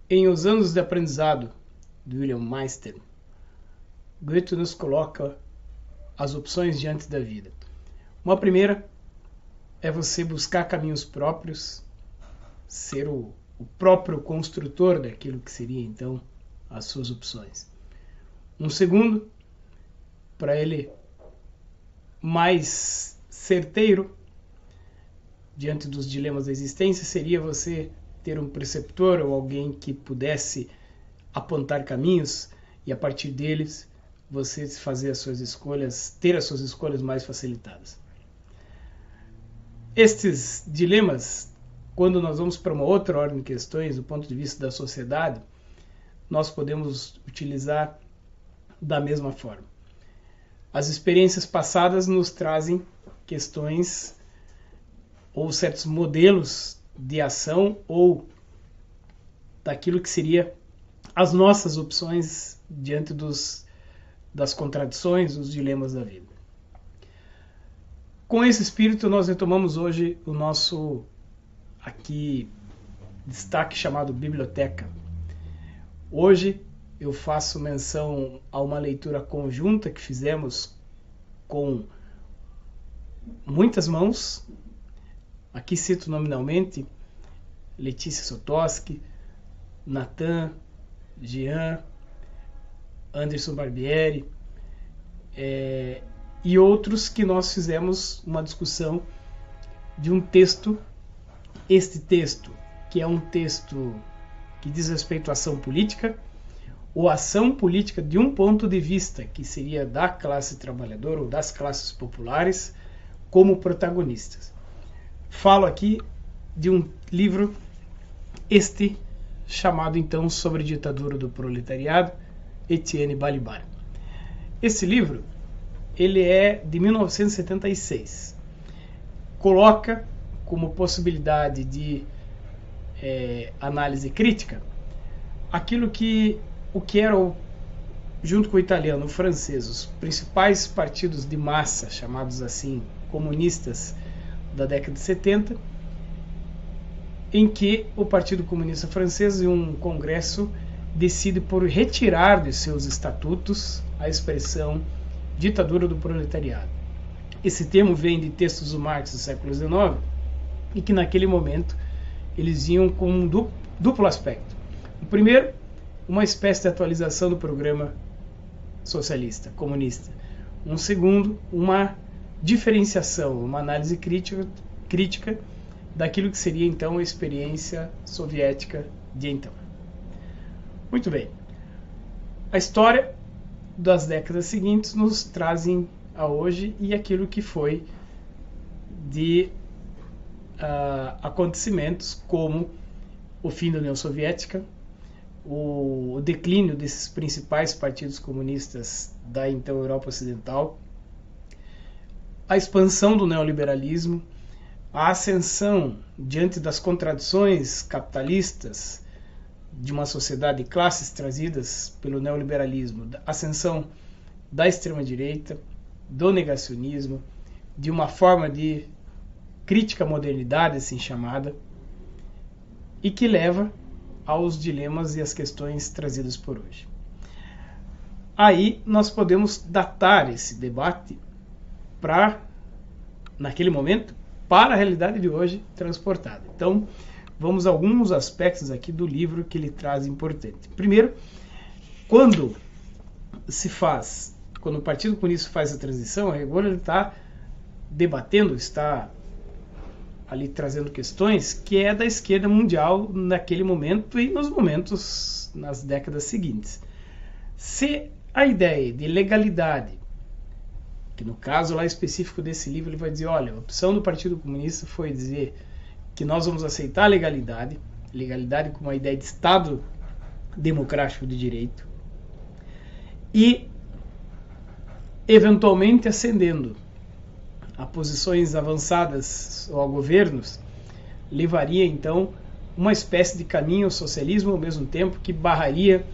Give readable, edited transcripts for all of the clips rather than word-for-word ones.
Em Os Anos de Aprendizado, de William Meister, Goethe nos coloca as opções diante da vida. Uma primeira é você buscar caminhos próprios, ser o próprio construtor daquilo que seria então as suas opções. Um segundo, para ele mais certeiro diante dos dilemas da existência, seria você ter um preceptor ou alguém que pudesse apontar caminhos e a partir deles você fazer as suas escolhas, ter as suas escolhas mais facilitadas. Estes dilemas, quando nós vamos para uma outra ordem de questões, do ponto de vista da sociedade, nós podemos utilizar da mesma forma. As experiências passadas nos trazem questões ou certos modelos de ação ou daquilo que seria as nossas opções diante das contradições, dos dilemas da vida. Com esse espírito, nós retomamos hoje o nosso aqui destaque chamado Biblioteca. Hoje eu faço menção a uma leitura conjunta que fizemos com muitas mãos. Aqui cito nominalmente Letícia Sotoski, Natan, Jean, Anderson Barbieri e outros que nós fizemos uma discussão de um texto. Este texto, que é um texto que diz respeito à ação política, ou ação política de um ponto de vista, que seria da classe trabalhadora ou das classes populares, como protagonistas. Falo aqui de um livro, este chamado então Sobre a Ditadura do Proletariado, Etienne Balibar. Esse livro, ele é de 1976. Coloca como possibilidade de análise crítica aquilo que o que era, junto com o italiano, o francês, os principais partidos de massa, chamados assim, comunistas da década de 70, em que o Partido Comunista Francês, em um congresso, decide por retirar de seus estatutos a expressão ditadura do proletariado. Esse termo vem de textos do Marx do século XIX e que naquele momento eles iam com um duplo aspecto. O primeiro, uma espécie de atualização do programa socialista, comunista. Um segundo, uma diferenciação, uma análise crítica daquilo que seria então a experiência soviética de então. Muito bem. A história das décadas seguintes nos trazem a hoje e aquilo que foi de acontecimentos como o fim da União Soviética, o declínio desses principais partidos comunistas da então Europa Ocidental, a expansão do neoliberalismo, a ascensão diante das contradições capitalistas de uma sociedade de classes trazidas pelo neoliberalismo, a ascensão da extrema-direita, do negacionismo, de uma forma de crítica à modernidade, assim chamada, e que leva aos dilemas e às questões trazidas por hoje. Aí nós podemos datar esse debate para, naquele momento, para a realidade de hoje transportada. Então, vamos a alguns aspectos aqui do livro que ele traz importante. Primeiro, quando o Partido Comunista faz a transição, a rigor ele está debatendo, está ali trazendo questões que é da esquerda mundial naquele momento e nas décadas seguintes. Se a ideia de legalidade, que no caso lá específico desse livro ele vai dizer, olha, a opção do Partido Comunista foi dizer que nós vamos aceitar a legalidade como uma ideia de Estado democrático de direito e eventualmente ascendendo a posições avançadas ou a governos, levaria então uma espécie de caminho ao socialismo ao mesmo tempo que barraria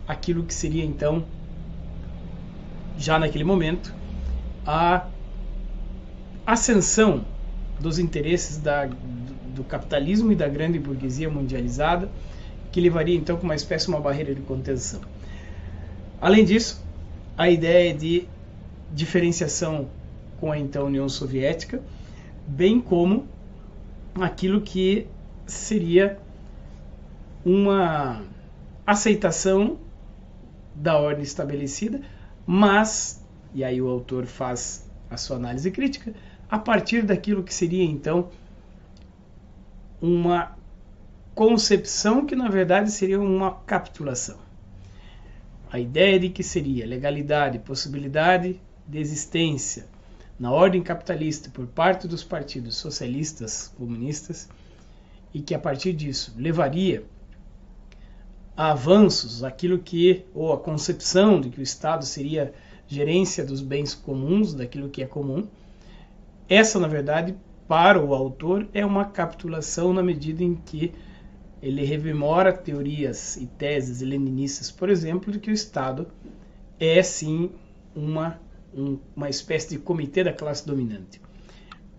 aquilo que seria então, já naquele momento, a ascensão dos interesses do capitalismo e da grande burguesia mundializada, que levaria então com uma espécie de uma barreira de contenção. Além disso, a ideia de diferenciação com a então União Soviética, bem como aquilo que seria uma aceitação da ordem estabelecida, mas, e aí o autor faz a sua análise crítica, a partir daquilo que seria então uma concepção que na verdade seria uma capitulação. A ideia de que seria legalidade, possibilidade de existência na ordem capitalista por parte dos partidos socialistas, comunistas, e que a partir disso levaria a avanços, aquilo que, ou a concepção de que o Estado seria gerência dos bens comuns, daquilo que é comum. Essa, na verdade, para o autor, é uma capitulação na medida em que ele rememora teorias e teses leninistas, por exemplo, de que o Estado é, sim, uma espécie de comitê da classe dominante,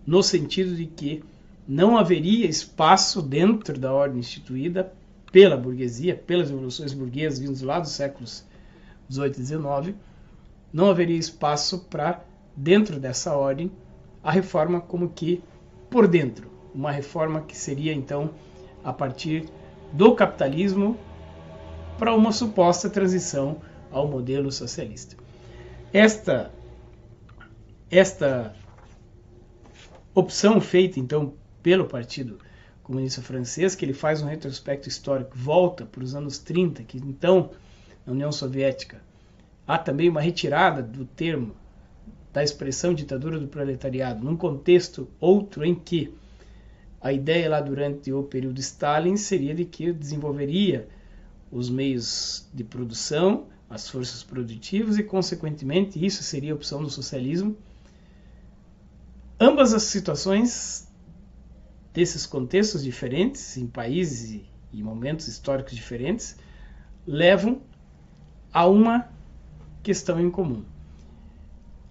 no sentido de que não haveria espaço dentro da ordem instituída pela burguesia, pelas revoluções burguesas vindas lá dos séculos XVIII e XIX, não haveria espaço para, dentro dessa ordem, a reforma como que por dentro, uma reforma que seria então a partir do capitalismo para uma suposta transição ao modelo socialista. Esta opção feita então pelo Partido Comunista Francês, que ele faz um retrospecto histórico, volta para os anos 30, que então na União Soviética há também uma retirada do termo, da expressão ditadura do proletariado, num contexto outro em que a ideia lá durante o período Stalin seria de que desenvolveria os meios de produção, as forças produtivas e, consequentemente, isso seria a opção do socialismo. Ambas as situações desses contextos diferentes, em países e momentos históricos diferentes, levam a uma questão em comum.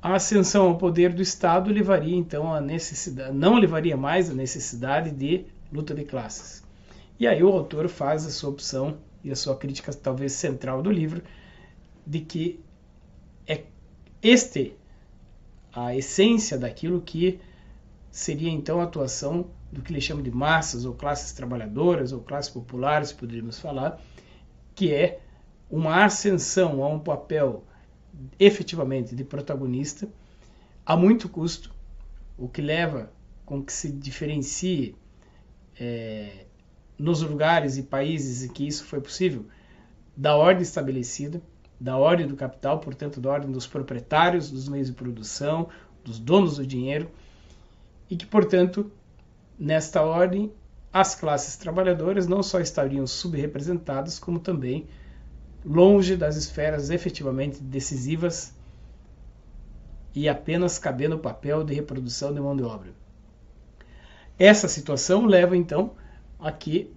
A ascensão ao poder do Estado levaria então a necessidade, não levaria mais a necessidade de luta de classes. E aí o autor faz a sua opção e a sua crítica talvez central do livro, de que é a essência daquilo que seria então a atuação do que ele chama de massas, ou classes trabalhadoras, ou classes populares, poderíamos falar, que é uma ascensão a um papel efetivamente de protagonista a muito custo, o que leva com que se diferencie nos lugares e países em que isso foi possível, da ordem estabelecida, da ordem do capital, portanto da ordem dos proprietários dos meios de produção, dos donos do dinheiro, e que, portanto, nesta ordem, as classes trabalhadoras não só estariam subrepresentadas, como também longe das esferas efetivamente decisivas e apenas cabendo o papel de reprodução de mão de obra. Essa situação leva, então, a que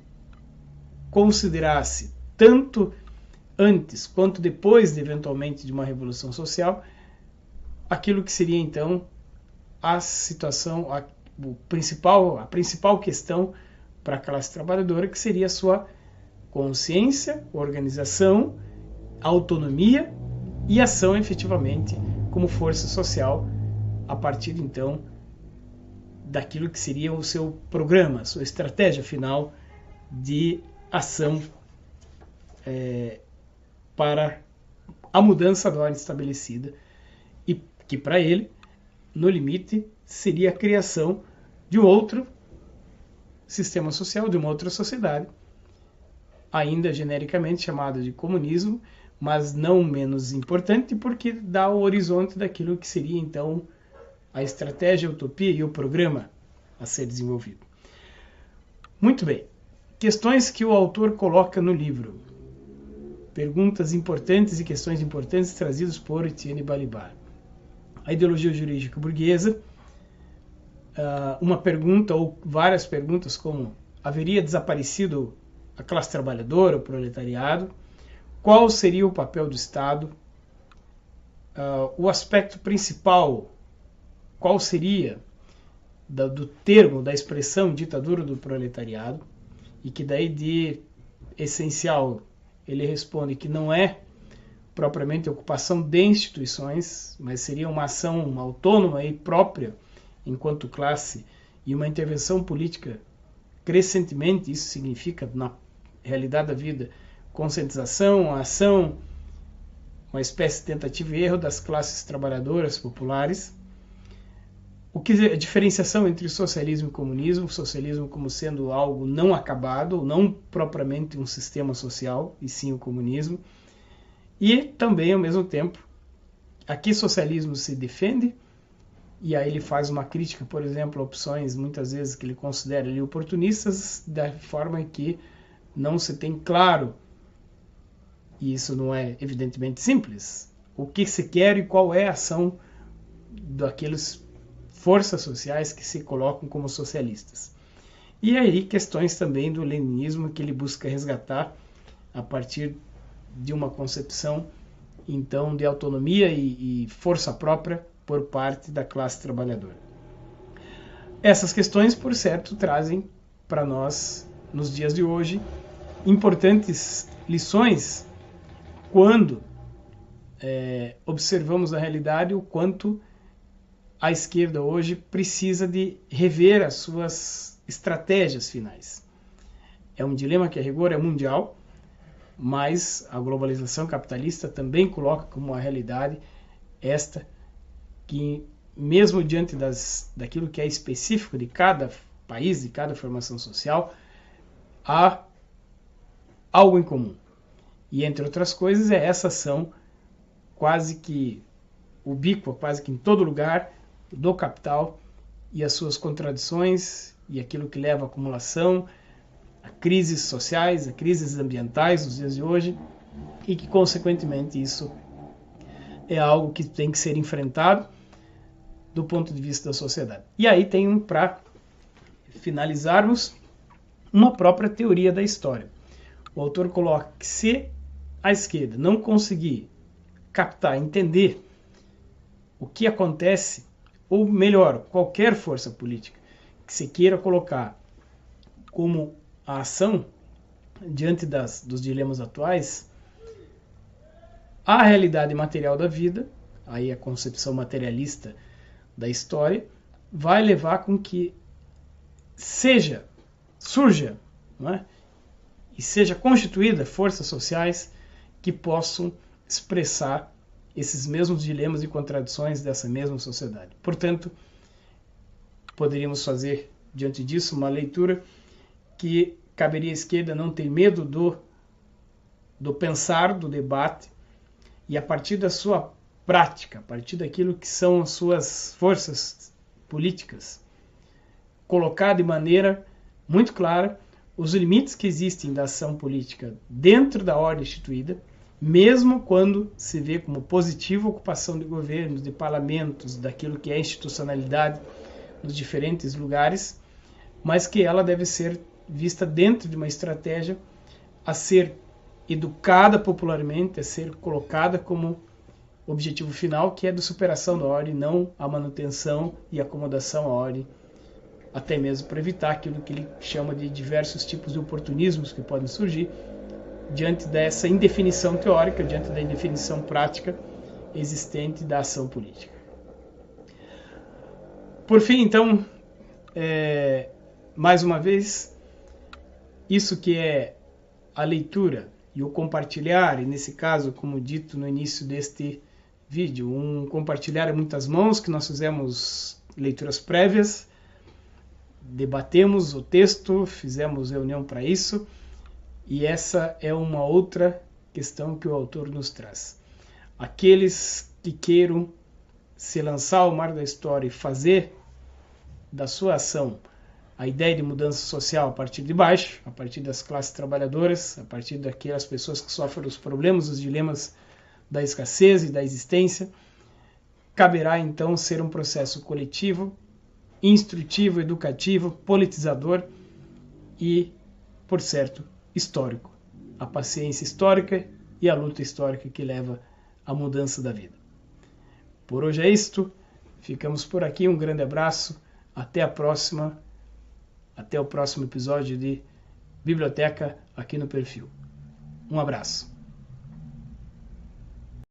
considerasse, tanto antes quanto depois, eventualmente, de uma revolução social, aquilo que seria, então, a situação, a principal questão para a classe trabalhadora, que seria a sua consciência, organização, autonomia e ação efetivamente como força social a partir então daquilo que seria o seu programa, sua estratégia final de ação para a mudança da ordem estabelecida e que para ele, no limite, seria a criação de um outro sistema social, de uma outra sociedade, ainda genericamente chamado de comunismo, mas não menos importante porque dá o horizonte daquilo que seria então a estratégia, a utopia e o programa a ser desenvolvido. Muito bem. Questões que o autor coloca no livro. Perguntas importantes e questões importantes trazidas por Etienne Balibar. A ideologia jurídica burguesa. Uma pergunta ou várias perguntas como: haveria desaparecido a classe trabalhadora, o proletariado? Qual seria o papel do Estado? O aspecto principal, qual seria do termo, da expressão ditadura do proletariado? E que daí de essencial, ele responde que não é propriamente ocupação de instituições, mas seria uma ação autônoma e própria enquanto classe e uma intervenção política crescentemente, isso significa, na realidade da vida, conscientização, ação, uma espécie de tentativa e erro das classes trabalhadoras populares. O que é a diferenciação entre socialismo e comunismo? O socialismo como sendo algo não acabado, não propriamente um sistema social, e sim o comunismo. E também, ao mesmo tempo, a que socialismo se defende, e aí ele faz uma crítica, por exemplo, a opções, muitas vezes, que ele considera ali oportunistas, da forma que não se tem claro, e isso não é evidentemente simples, o que se quer e qual é a ação daqueles forças sociais que se colocam como socialistas. E aí questões também do leninismo que ele busca resgatar a partir de uma concepção então de autonomia e força própria por parte da classe trabalhadora. Essas questões, por certo, trazem para nós, nos dias de hoje, importantes lições quando observamos a realidade o quanto a esquerda hoje precisa de rever as suas estratégias finais. É um dilema que a rigor é mundial, mas a globalização capitalista também coloca como uma realidade esta que, mesmo diante daquilo que é específico de cada país, de cada formação social, há algo em comum. E, entre outras coisas, é essa ação quase que ubíqua, quase que em todo lugar, do capital e as suas contradições e aquilo que leva à acumulação, a crises sociais, a crises ambientais nos dias de hoje, e que, consequentemente, isso é algo que tem que ser enfrentado do ponto de vista da sociedade. E aí tem, para finalizarmos, uma própria teoria da história. O autor coloca que se a esquerda não conseguir captar, entender o que acontece, ou melhor, qualquer força política que se queira colocar como a ação diante dos dilemas atuais, a realidade material da vida, aí a concepção materialista da história, vai levar com que surja, não é? E seja constituída forças sociais que possam expressar esses mesmos dilemas e contradições dessa mesma sociedade. Portanto, poderíamos fazer, diante disso, uma leitura que caberia à esquerda não ter medo do pensar, do debate, e a partir da sua prática, a partir daquilo que são as suas forças políticas, colocar de maneira muito clara os limites que existem da ação política dentro da ordem instituída, mesmo quando se vê como positiva a ocupação de governos, de parlamentos, daquilo que é institucionalidade nos diferentes lugares, mas que ela deve ser vista dentro de uma estratégia a ser educada popularmente, a ser colocada como objetivo final, que é de superação da ordem, não a manutenção e acomodação à ordem, até mesmo para evitar aquilo que ele chama de diversos tipos de oportunismos que podem surgir diante dessa indefinição teórica, diante da indefinição prática existente da ação política. Por fim, então, mais uma vez, isso que é a leitura e o compartilhar, e nesse caso, como dito no início deste vídeo, um compartilhar a muitas mãos, que nós fizemos leituras prévias, debatemos o texto, fizemos reunião para isso, e essa é uma outra questão que o autor nos traz. Aqueles que queiram se lançar ao mar da história e fazer da sua ação a ideia de mudança social a partir de baixo, a partir das classes trabalhadoras, a partir daquelas pessoas que sofrem os problemas, os dilemas da escassez e da existência, caberá então ser um processo coletivo, instrutivo, educativo, politizador e, por certo, histórico. A paciência histórica e a luta histórica que leva à mudança da vida. Por hoje é isto. Ficamos por aqui. Um grande abraço. Até a próxima. Até o próximo episódio de biblioteca aqui no perfil. Um abraço.